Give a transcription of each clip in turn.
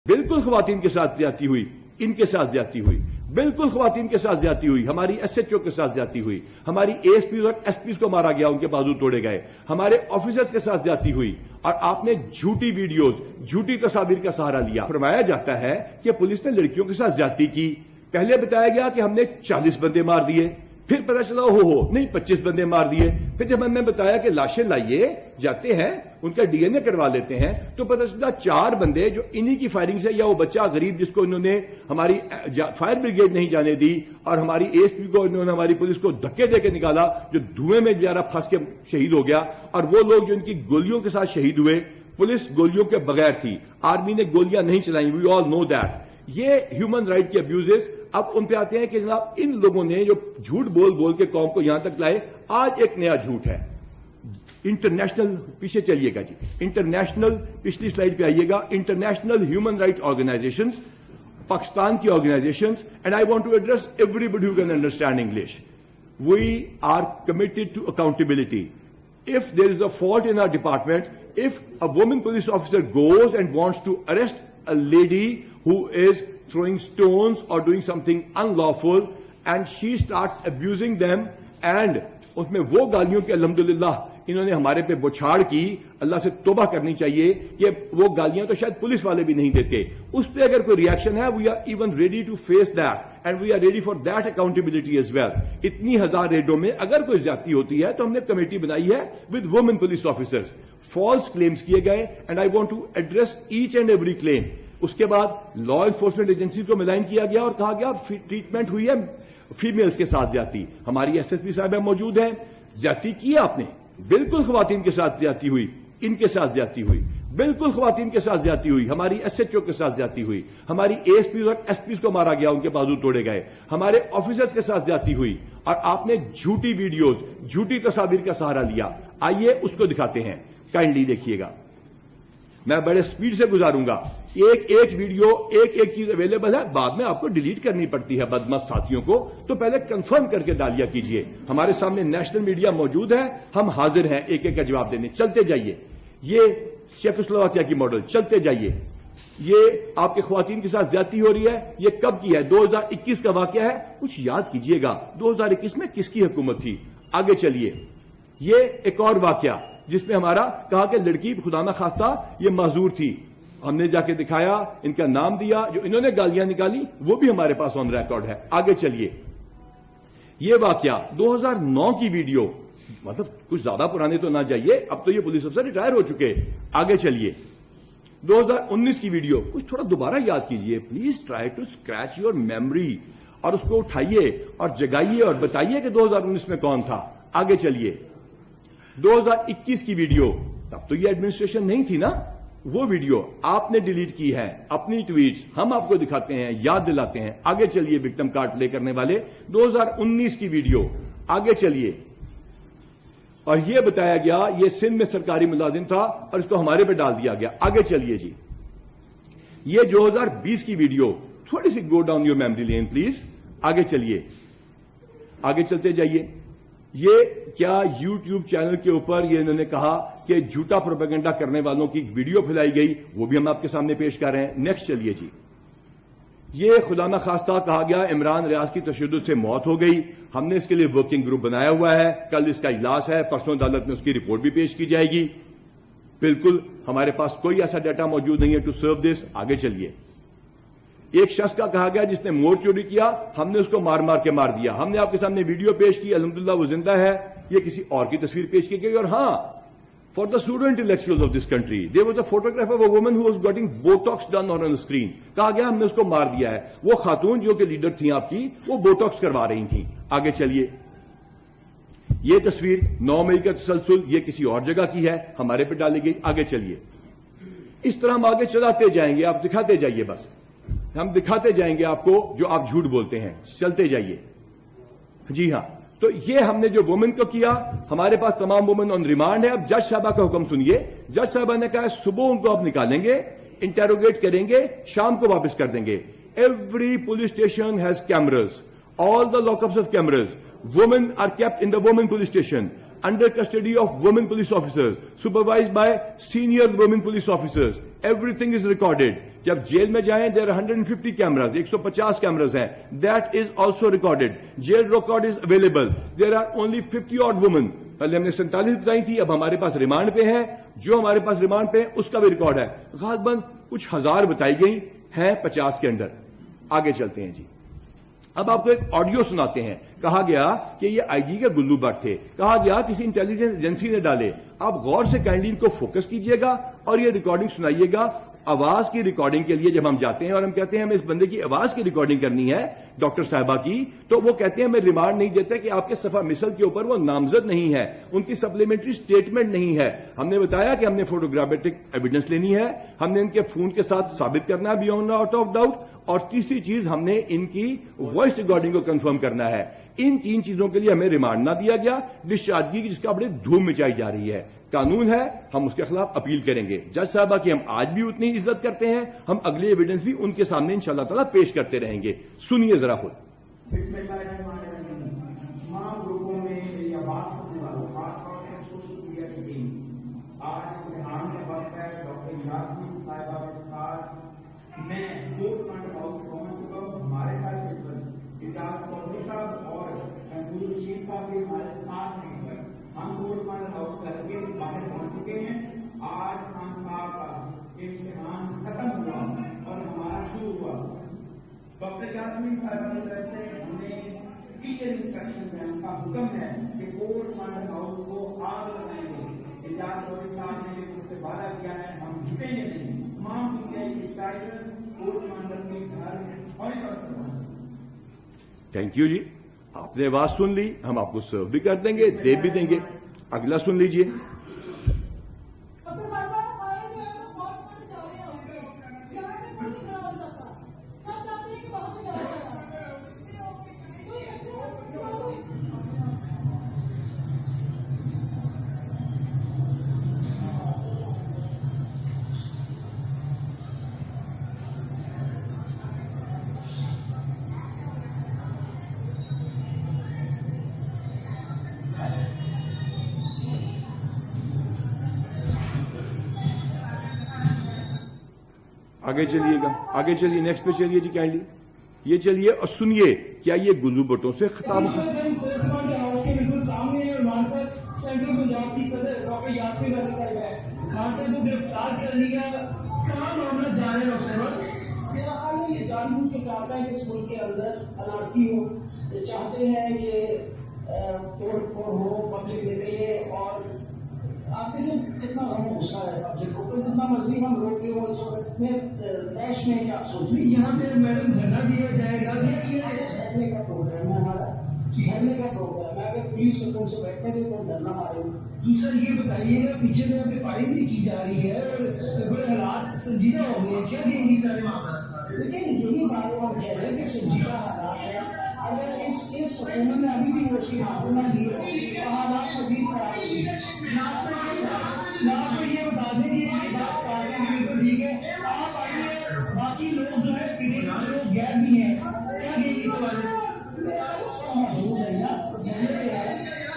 بالکل خواتین کے ساتھ زیادتی ہوئی، ان کے ساتھ زیادتی ہوئی، بالکل خواتین کے ساتھ زیادتی ہوئی، ہماری ایس ایچ او کے ساتھ زیادتی ہوئی، ہماری اے ایس پیز اور ایس پیز کو مارا گیا، ان کے بازو توڑے گئے، ہمارے آفیسرز کے ساتھ زیادتی ہوئی، اور آپ نے جھوٹی ویڈیوز، جھوٹی تصاویر کا سہارا لیا۔ فرمایا جاتا ہے کہ پولیس نے لڑکیوں کے ساتھ زیادتی کی، پہلے بتایا گیا کہ ہم نے 40 بندے مار دیے، پھر پتہ چلا نہیں 25 بندے مار دیے، پھر جب ہم نے بتایا کہ لاشیں لائیے جاتے ہیں ان کا ڈی این اے کروا لیتے ہیں تو پتہ چلا 4 بندے جو انہی کی فائرنگ سے، یا وہ بچہ غریب جس کو انہوں نے ہماری فائر بریگیڈ نہیں جانے دی اور ہماری اے ایس پی کو انہوں نے ہماری پولیس کو دھکے دے کے نکالا، جو دھوئیں میں بیچارہ پھنس کے شہید ہو گیا، اور وہ لوگ جو ان کی گولیوں کے ساتھ شہید ہوئے، پولیس گولیوں کے بغیر تھی، آرمی نے گولیاں نہیں چلائیں، وی آل نو دیٹ۔ یہ ہیومن رائٹ کے ابیوزز اب ان پہ آتے ہیں کہ جناب ان لوگوں نے جو جھوٹ بول بول کے قوم کو یہاں تک لائے، آج ایک نیا جھوٹ ہے۔ انٹرنیشنل، پیچھے چلیے گا جی، انٹرنیشنل، پچھلی سلائیڈ پہ آئیے گا، international human right organizations, Pakistan کی organizations, and I want to address everybody who can understand English, we are committed to accountability. If there is a fault in our department, if a woman police officer goes and wants to arrest a lady who is throwing stones or doing something unlawful and she starts abusing them, and اس میں وہ گالیوں کی الحمدللہ انہوں نے ہمارے پہ بچھاڑ کی، اللہ سے توبہ کرنی چاہیے کہ وہ گالیاں تو شاید پولیس والے بھی نہیں دیتے، اس پہ اگر کوئی ریئیکشن ہے we are even ready to face that and we are ready for that accountability as well. اتنی ہزار ریڈوں میں اگر کوئی زیادتی ہوتی ہے تو ہم نے کمیٹی بنائی ہے with women police officers, false claims کیے گئے and I want to address each and every claim. اس کے بعد لا انفورسمنٹ ایجنسی کو ملائن کیا گیا اور کہا گیا ٹریٹمنٹ ہوئی ہے فیمیلز کے ساتھ زیادتی، ہماری ایس ایس پی صاحبہ موجود ہیں، زیادتی کی آپ نے، بالکل خواتین کے ساتھ زیادتی ہوئی، ان کے ساتھ زیادتی ہوئی، بالکل خواتین کے ساتھ زیادتی ہوئی، ہماری ایس ایچ او کے ساتھ زیادتی ہوئی، ہماری اے ایس پیز اور ایس پیز کو مارا گیا، ان کے بازو توڑے گئے، ہمارے آفیسرز کے ساتھ زیادتی ہوئی، اور آپ نے جھوٹی ویڈیوز، جھوٹی تصاویر کا سہارا لیا۔ آئیے اس کو دکھاتے ہیں، کائنڈلی دیکھیے گا، میں بڑے سپیڈ سے گزاروں گا، ایک ویڈیو، ایک چیز اویلیبل ہے، بعد میں آپ کو ڈیلیٹ کرنی پڑتی ہے بدمست ساتھیوں کو، تو پہلے کنفرم کر کے ڈالیا کیجئے۔ ہمارے سامنے نیشنل میڈیا موجود ہے، ہم حاضر ہیں ایک ایک کا جواب دینے۔ چلتے جائیے، یہ چیکوسلوواکیہ کی ماڈل، چلتے جائیے، یہ آپ کے خواتین کے ساتھ زیادتی ہو رہی ہے، یہ کب کی ہے؟ 2021 کا واقعہ ہے، کچھ یاد کیجئے گا 2021 میں کس کی حکومت تھی۔ آگے چلیے، یہ ایک اور واقعہ جس میں ہمارا کہا کہ لڑکی خدا نہ خواستہ یہ معذور تھی، ہم نے جا کے دکھایا، ان کا نام دیا، جو انہوں نے گالیاں نکالی وہ بھی ہمارے پاس آن ریکارڈ ہے۔ آگے چلیے، یہ واقعہ 2009 کی ویڈیو، مطلب کچھ زیادہ پرانے تو نہ جائیے، اب تو یہ پولیس افسر ریٹائر ہو چکے۔ آگے چلیے، 2019 کی ویڈیو، کچھ تھوڑا دوبارہ یاد کیجئے، please try to scratch your memory, اور اس کو اٹھائیے اور جگائیے اور بتائیے کہ 2019 میں کون تھا۔ آگے چلیے، 2021 کی ویڈیو، تب تو یہ ایڈمنسٹریشن نہیں تھی نا، وہ ویڈیو آپ نے ڈیلیٹ کی ہے، اپنی ٹویٹس ہم آپ کو دکھاتے ہیں، یاد دلاتے ہیں۔ آگے چلیے، وکٹم کارڈ پلے کرنے والے، 2019 کی ویڈیو، آگے چلیے، اور یہ بتایا گیا یہ سندھ میں سرکاری ملازم تھا اور اس کو ہمارے پہ ڈال دیا گیا۔ آگے چلیے جی، یہ 2020 کی ویڈیو، تھوڑی سی go down your memory lane please, آگے چلیے، آگے چلتے جائیے۔ یہ کیا یوٹیوب چینل کے اوپر یہ انہوں نے کہا کہ جھوٹا پروپیگنڈا کرنے والوں کی ویڈیو پھیلائی گئی، وہ بھی ہم آپ کے سامنے پیش کر رہے ہیں۔ نیکسٹ چلیے جی، یہ خدا نہ خواستہ کہا گیا عمران ریاض کی تشدد سے موت ہو گئی، ہم نے اس کے لیے ورکنگ گروپ بنایا ہوا ہے، کل اس کا اجلاس ہے، پرسوں عدالت میں اس کی رپورٹ بھی پیش کی جائے گی۔ بالکل ہمارے پاس کوئی ایسا ڈیٹا موجود نہیں ہے ٹو سرو دس۔ آگے چلیے، ایک شخص کا کہا گیا جس نے موڑ چوری کیا، ہم نے اس کو مار مار کے مار دیا، ہم نے آپ کے سامنے ویڈیو پیش کی، الحمدللہ وہ زندہ ہے، یہ کسی اور کی تصویر پیش کی گئی۔ اور ہاں، for the pseudo intellectuals of this country there was a photograph of a woman who was getting botox done on screen, کہا گیا ہم نے اس کو مار دیا ہے، وہ خاتون جو کہ لیڈر تھیں آپ کی، وہ بوٹاکس کروا رہی تھیں۔ آگے چلیے، یہ تصویر 9 مئی کا تسلسل، یہ کسی اور جگہ کی ہے، ہمارے پہ ڈالی گئی۔ آگے چلیے، اس طرح ہم آگے چلاتے جائیں گے، آپ دکھاتے جائیے، بس ہم دکھاتے جائیں گے آپ کو جو آپ جھوٹ بولتے ہیں۔ چلتے جائیے، جی ہاں، تو یہ ہم نے جو وومن کو کیا، ہمارے پاس تمام وومن آن ریمانڈ ہے۔ اب جج صاحبہ کا حکم سنیے، جج صاحبہ نے کہا صبح ان کو آپ نکالیں گے، انٹیروگیٹ کریں گے، شام کو واپس کر دیں گے۔ Every police station has cameras, all the lockups of cameras, women are kept in the women police station under custody of women police officers, supervised by senior women police officers. Everything is recorded. جب jail میں جائیں there 150 cameras, 150 cameras ہیں, that is also recorded. Jail record is available. There are only 50 odd women. پہلے ہم نے 47 بتائی تھی, اب ہمارے پاس ریمانڈ پہ ہے. جو ہمارے پاس ریمانڈ پہ اس کا بھی ریکارڈ ہے. غالباً کچھ ہزار بتائی گئی ہیں 50 کے انڈر. آگے چلتے ہیں جی. اب آپ کو ایک آڈیو سناتے ہیں. کہا گیا کہ یہ آئی جی کے گلو بٹ تھے. کہا گیا کسی انٹیلیجنس ایجنسی نے ڈالے. آپ غور سے کائنڈلی ان کو فوکس کیجئے گا اور یہ ریکارڈنگ سنائیے گا. آواز کی ریکارڈنگ کے لیے جب ہم جاتے ہیں اور ہم کہتے ہیں ہمیں اس بندے کی آواز کی ریکارڈنگ کرنی ہے ڈاکٹر صاحبہ کی, تو وہ کہتے ہیں ہمیں ریمانڈ نہیں دیتے کہ آپ کے صفحہ مثل کے اوپر وہ نامزد نہیں ہے, ان کی سپلیمنٹری سٹیٹمنٹ نہیں ہے. ہم نے بتایا کہ ہم نے فوٹوگرافک ایویڈنس لینی ہے, ہم نے ان کے فون کے ساتھ ثابت کرنا ہے بیونڈ آؤٹ آف ڈاؤٹ, اور تیسری چیز ہم نے ان کی وائس ریکارڈنگ کو کنفرم کرنا ہے. ان 3 چیزوں کے لیے ہمیں ریمانڈ نہ دیا گیا. ڈسچارجی کی جس کا بڑے دھوم مچائی جا رہی ہے. قانون ہے, ہم اس کے خلاف اپیل کریں گے. جج صاحبہ کی ہم آج بھی اتنی عزت کرتے ہیں, ہم اگلی ایویڈنس بھی ان کے سامنے انشاءاللہ تعالیٰ پیش کرتے رہیں گے. سنیے ذرا خود. ہم ہاؤس کر کے باہر پہنچ چکے ہیں. آج خان صاحب کا امتحان ختم ہوا اور ہمارا شروع ہوا. ڈاکٹر یاسمین صاحبہ کی طرف سے ہمیں ٹیچر انسٹرکشن ہے, ان کا حکم ہے کہ کورٹ مانڈر ہاؤس کو آگ لگائیں گے. اجاز چودھری صاحب نے ان سے وعدہ کیا ہے, ہم جھکیں گے نہیں. تمام دنیا کی ٹائٹل کورٹ مانڈر کے گھر اور تھینک یو جی. آپ نے آواز سن لی, ہم آپ کو سرو بھی کر دیں گے, دے بھی دیں گے. اگلا سن لیجئے. آگے چلیے گا, آگے چلیے, نیکسٹ پہ چلیے جی کائنڈلی. یہ چلیے اور سنیے کیا یہ گلو بٹوں سے خطاب ہے. بالکل سامنے سینٹرل پنجاب کی صدر ڈاکٹر یاسمین صاحب ہے. خان صاحب کو گرفتار کر لیا. کہاں معاملہ جا رہے ہیں ڈاکٹر صاحب؟ میرا خیال ہے یہ جان بوجھ کے چاہتا ہے کہ اس ملک کے اندر انارکی ہو. چاہتے ہیں کہ توڑ پھوڑ ہو, پبلک نکلے, اور آپ کے جو اتنا غصہ ہے پبلک کو, جتنا مرضی ہم روک لیں اس وقت میں دیش میں کیا سوچ رہی. یہاں پہ میڈم دھرنا دیا جائے گا. دھرنے کا پروگرام ہے ہمارا, دھرنے کا پروگرام ہے. اگر پولیس سکون سے بیٹھنے دے تو دھرنا مارے. دوسرا یہ بتائیے گا پیچھے جگہ پہ فائرنگ بھی کی جا رہی ہے اور بڑے حالات سنجیدہ ہو گئے ہیں, کیا دیں گی سارے معاملات؟ لیکن یہی بات ہم کہہ رہے ہیں کہ سنجیدہ حالات ہے. اگر اس حکومت نے ابھی بھی اس کی معافی نہ لی ہو تو حالات مزید خراب ہوگی. آپ کو یہ بتا دیں کہ یہ بات کارڈ بالکل ٹھیک ہے. آپ آئیے, باقی لوگ جو ہے پیڑھی کچھ لوگ غیر بھی ہیں, کیا دیں گی اس حوالے سے؟ موجود ہے نا,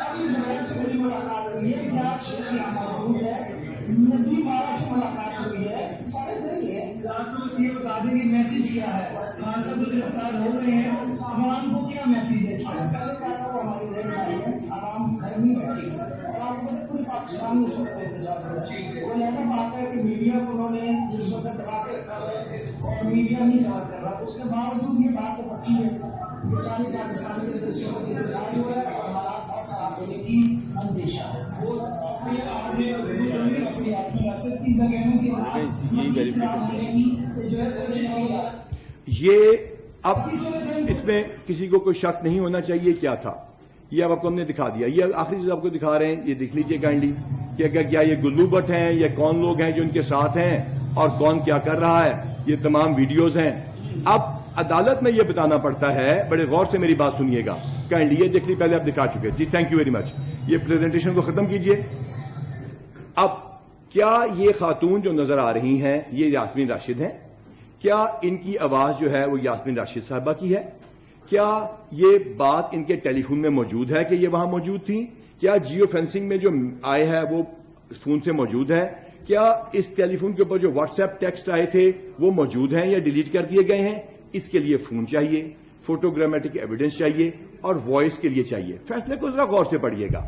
اپنی زبان سے بڑی ملاقات ہوئی ہے, کیا شیخ موجود ہے, ندی بارہ سے ملاقات ہوئی ہے, سارے دن ہے. بس یہ بتا دیں کہ میسج کیا ہے. خان صاحب جو گرفتار ہو رہے ہیں, عوام کو کیا میسج ہے؟ پہلے کہا وہ ہماری ریٹ آئی ہے, عوام گھر نہیں بیٹھی اور آپ کو پورے پاکستان میں اس وقت انتظار کر رہا ہے. وہ لہذا بات ہے کہ میڈیا کو انہوں نے جس وقت دبا کے رکھا ہے اور میڈیا نہیں کور کر رہا, اس کے باوجود یہ بات تو پکی ہے کہ ساری پاکستانی ایجنسیوں کو انتظار ہو رہا ہے اور حالات بہت خراب ہونے کی اندیشہ ہے. وہ آپ نے اپنی آسمی ریاست کی جگہوں کی مزید خراب ہونے کی جو ہے کوشش کی جا رہی ہے. یہ اب اس میں کسی کو کوئی شک نہیں ہونا چاہیے کیا تھا. یہ اب آپ کو ہم نے دکھا دیا. یہ آخری چیز آپ کو دکھا رہے ہیں, یہ دیکھ لیجئے کائنڈلی کہ کیا یہ گلو بٹ ہیں, یہ کون لوگ ہیں جو ان کے ساتھ ہیں اور کون کیا کر رہا ہے. یہ تمام ویڈیوز ہیں. اب عدالت میں یہ بتانا پڑتا ہے, بڑے غور سے میری بات سنیے گا کائنڈلی. یہ دیکھ لی, پہلے آپ دکھا چکے جی, تھینک یو ویری مچ. یہ پریزنٹیشن کو ختم کیجئے. اب کیا یہ خاتون جو نظر آ رہی ہیں یہ یاسمین راشد ہیں؟ کیا ان کی آواز جو ہے وہ یاسمین راشد صاحبہ کی ہے؟ کیا یہ بات ان کے ٹیلی فون میں موجود ہے کہ یہ وہاں موجود تھیں؟ کیا جیو فینسنگ میں جو آئے ہے وہ فون سے موجود ہے؟ کیا اس ٹیلی فون کے اوپر جو واٹس ایپ ٹیکسٹ آئے تھے وہ موجود ہیں یا ڈیلیٹ کر دیے گئے ہیں؟ اس کے لیے فون چاہیے، فوٹوگرامیٹک ایویڈنس چاہیے اور وائس کے لیے چاہیے. فیصلے کو ذرا غور سے پڑھیے گا.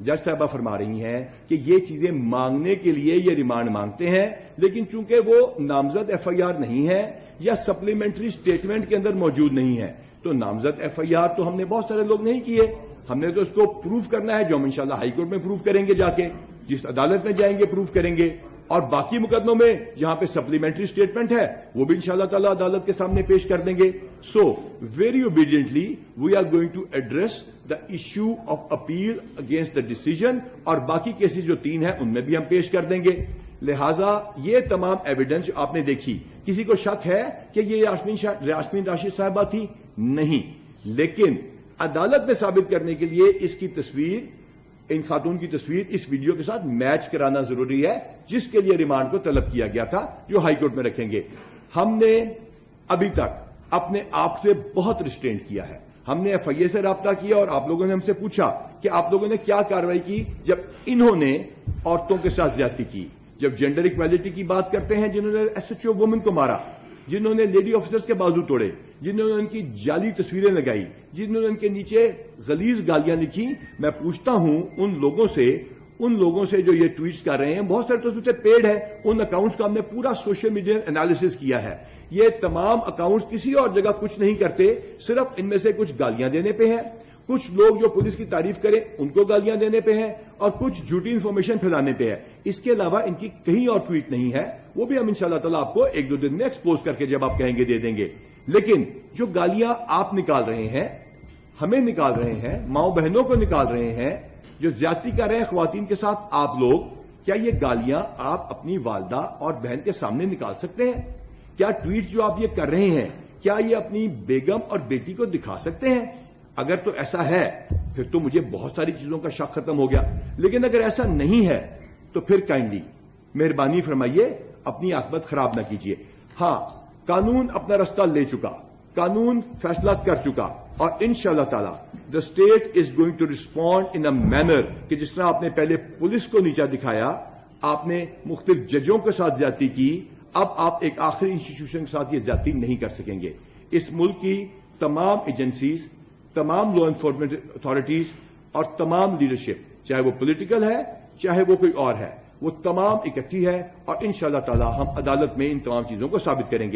جج صاحبہ فرما رہی ہیں کہ یہ چیزیں مانگنے کے لیے یہ ریمانڈ مانگتے ہیں، لیکن چونکہ وہ نامزد ایف آئی آر نہیں ہے یا سپلیمنٹری اسٹیٹمنٹ کے اندر موجود نہیں ہے، تو نامزد ایف آئی آر تو ہم نے بہت سارے لوگ نہیں کیے. ہم نے تو اس کو پروف کرنا ہے، جو ہم انشاءاللہ ہائی کورٹ میں پروف کریں گے، جا کے جس عدالت میں جائیں گے پروف کریں گے. اور باقی مقدموں میں جہاں پہ سپلیمنٹری اسٹیٹمنٹ ہے وہ بھی انشاءاللہ تعالی عدالت کے سامنے پیش کر دیں گے. So very obediently we are going to address the issue of appeal against the decision, اور باقی کیسز جو 3 ہیں ان میں بھی ہم پیش کر دیں گے. لہذا یہ تمام ایویڈنس جو آپ نے دیکھی، کسی کو شک ہے کہ یہ یاسمین راشد صاحبہ تھی؟ نہیں. لیکن عدالت میں ثابت کرنے کے لیے اس کی تصویر، ان خاتون کی تصویر اس ویڈیو کے ساتھ میچ کرانا ضروری ہے، جس کے لیے ریمانڈ کو طلب کیا گیا تھا، جو ہائی کورٹ میں رکھیں گے. ہم نے ابھی تک اپنے آپ سے بہت ریسٹرینٹ کیا ہے. ہم نے ایف آئی اے سے رابطہ کیا اور آپ لوگوں نے ہم سے پوچھا کہ آپ لوگوں نے کیا کارروائی کی جب انہوں نے عورتوں کے ساتھ زیادتی کی، جب جینڈر ایکویلٹی کی بات کرتے ہیں، جنہوں نے ایس ایچ او وومن کو مارا، جنہوں نے لیڈی آفیسرز کے بازو توڑے، جنہوں نے ان کی جعلی تصویریں لگائی، جنہوں نے ان کے نیچے غلیظ گالیاں لکھی. میں پوچھتا ہوں ان لوگوں سے جو یہ ٹویٹس کر رہے ہیں، بہت سارے تو اس سے پیڈ ہے، ان اکاؤنٹس کا ہم نے پورا سوشل میڈیا انالیسس کیا ہے. یہ تمام اکاؤنٹس کسی اور جگہ کچھ نہیں کرتے، صرف ان میں سے کچھ گالیاں دینے پہ ہیں، کچھ لوگ جو پولیس کی تعریف کریں ان کو گالیاں دینے پہ ہیں، اور کچھ جھوٹی انفارمیشن پھیلانے پہ ہے. اس کے علاوہ ان کی کہیں اور ٹویٹ نہیں ہے. وہ بھی ہم انشاءاللہ تعالیٰ آپ کو 1-2 دن میں ایکسپوز کر کے جب آپ کہیں گے دے دیں گے. لیکن جو گالیاں آپ نکال رہے ہیں، ہمیں نکال رہے ہیں، ماؤں بہنوں کو نکال رہے ہیں، جو زیادتی کر رہے ہیں خواتین کے ساتھ آپ لوگ، کیا یہ گالیاں آپ اپنی والدہ اور بہن کے سامنے نکال سکتے ہیں؟ کیا ٹویٹ جو آپ یہ کر رہے ہیں، کیا یہ اپنی بیگم اور بیٹی کو دکھا سکتے ہیں؟ اگر تو ایسا ہے پھر تو مجھے بہت ساری چیزوں کا شک ختم ہو گیا. لیکن اگر ایسا نہیں ہے تو پھر کائنڈلی مہربانی فرمائیے اپنی عاقبت خراب نہ کیجیے. ہاں، قانون اپنا رستہ لے چکا، قانون فیصلہ کر چکا، اور انشاءاللہ تعالی the state is going to respond in a manner کہ جس طرح آپ نے پہلے پولیس کو نیچا دکھایا، آپ نے مختلف ججوں کے ساتھ زیادتی کی، اب آپ ایک آخری انسٹیٹیوشن کے ساتھ یہ زیادتی نہیں کر سکیں گے. اس ملک کی تمام ایجنسیز، تمام لا انفورسمنٹ اتھارٹیز اور تمام لیڈرشپ، چاہے وہ پولیٹیکل ہے چاہے وہ کوئی اور ہے، وہ تمام اکٹھی ہے، اور انشاءاللہ تعالی ہم عدالت میں ان تمام چیزوں کو ثابت کریں گے.